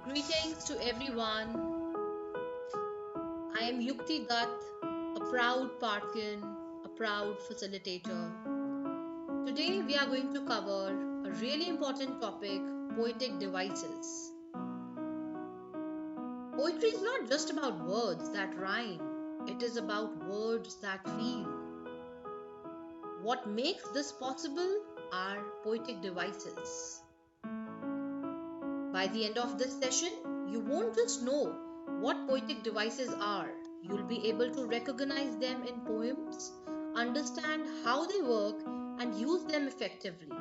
Greetings to everyone. I am Yukti Dutt, a proud Parthian, a proud facilitator. Today we are going to cover a really important topic, poetic devices. Poetry is not just about words that rhyme, it is about words that feel. What makes this possible are poetic devices. By the end of this session, you won't just know what poetic devices are, you'll be able to recognize them in poems, understand how they work, and use them effectively.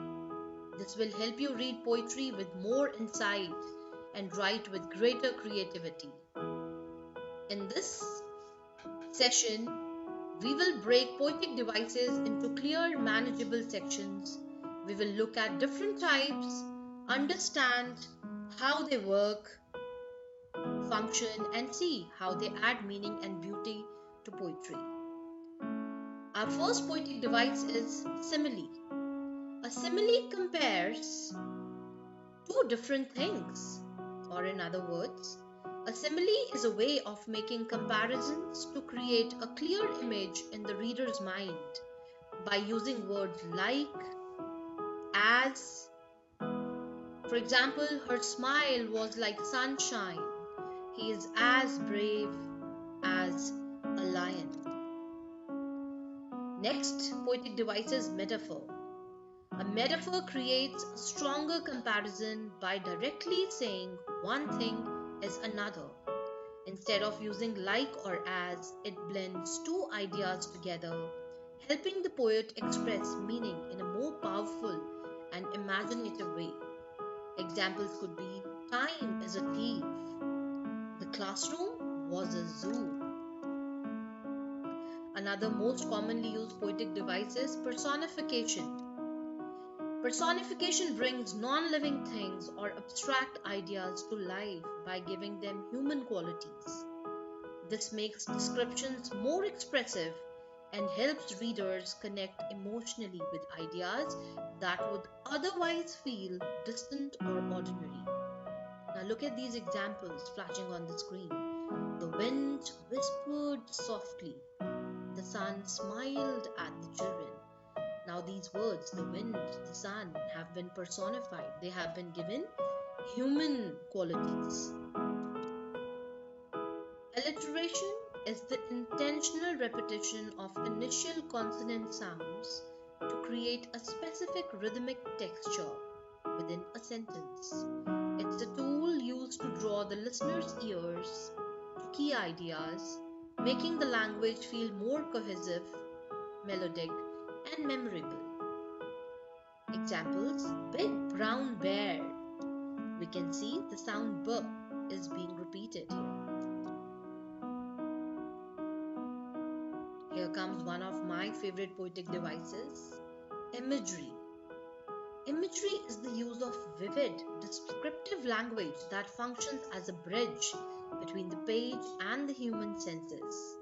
This will help you read poetry with more insight and write with greater creativity. In this session, we will break poetic devices into clear, manageable sections. We will look at different types, understand how they work, function, and see how they add meaning and beauty to poetry. Our first poetic device is simile. A simile compares two different things, or in other words, a simile is a way of making comparisons to create a clear image in the reader's mind by using words like, as. For example, her smile was like sunshine. He is as brave as a lion. Next, poetic device is metaphor. A metaphor creates a stronger comparison by directly saying one thing is another. Instead of using like or as, it blends two ideas together, helping the poet express meaning in a more powerful and imaginative way. Examples could be time is a thief, the classroom was a zoo. Another most commonly used poetic device is personification. Personification brings non living things or abstract ideas to life by giving them human qualities. This makes descriptions more expressive and helps readers connect emotionally with ideas that would otherwise feel distant or ordinary. Now, look at these examples flashing on the screen. The wind whispered softly. The sun smiled at the children. Now, these words, the wind, the sun, have been personified. They have been given human qualities. Alliteration is the intentional repetition of initial consonant sounds to create a specific rhythmic texture within a sentence. It's a tool used to draw the listener's ears to key ideas, making the language feel more cohesive, melodic, and memorable. Examples: big brown bear. We can see the sound B is being repeated here. Here comes one of my favorite poetic devices, imagery. Imagery is the use of vivid, descriptive language that functions as a bridge between the page and the human senses.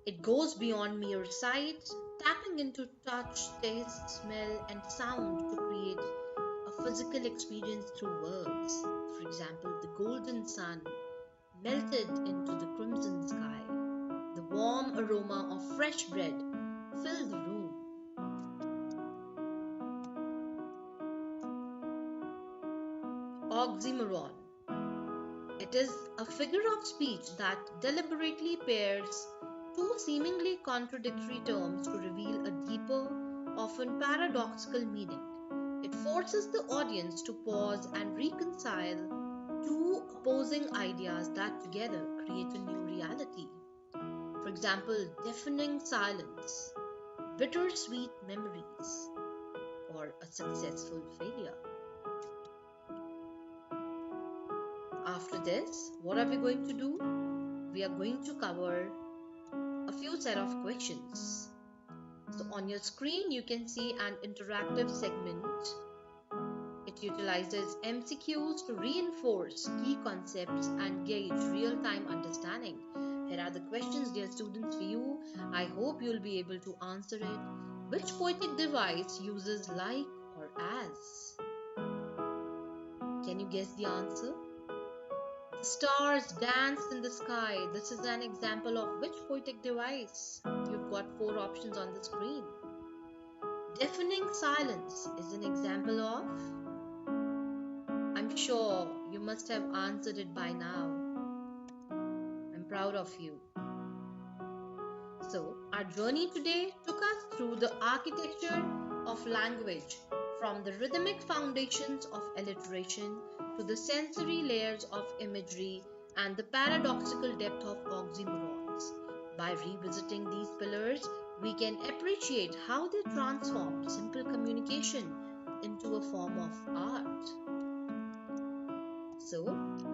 It goes beyond mere sight, tapping into touch, taste, smell, and sound to create a physical experience through words. For example, the golden sun melted into the crimson sky. The warm aroma of fresh bread filled the room. Oxymoron. It is a figure of speech that deliberately pairs two seemingly contradictory terms to reveal a deeper, often paradoxical meaning. It forces the audience to pause and reconcile two opposing ideas that together create a new reality. For example, deafening silence, bittersweet memories, or a successful failure. After this, what are we going to do? We are going to cover a few set of questions. So on your screen, you can see an interactive segment. It utilizes MCQs to reinforce key concepts and gauge real-time understanding. Here are the questions, dear students, for you. I hope you'll be able to answer it. Which poetic device uses like or as? Can you guess the answer? The stars dance in the sky. This is an example of which poetic device? You've got four options on the screen. Deafening silence is an example of. I'm sure you must have answered it by now. I'm proud of you. So, our journey today took us through the architecture of language, from the rhythmic foundations of alliteration to the sensory layers of imagery and the paradoxical depth of oxymorons. By revisiting these pillars, we can appreciate how they transformed simple communication into a form of art. So,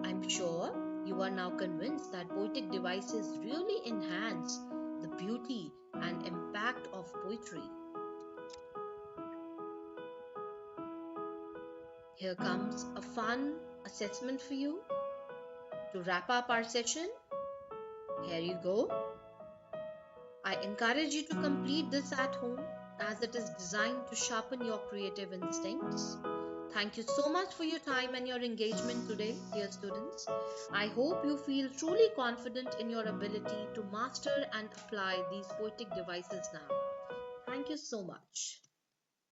I'm sure you are now convinced that poetic devices really enhance the beauty and impact of poetry. Here comes a fun assessment for you. To wrap up our session, here you go. I encourage you to complete this at home as it is designed to sharpen your creative instincts. Thank you so much for your time and your engagement today, dear students. I hope you feel truly confident in your ability to master and apply these poetic devices now. Thank you so much.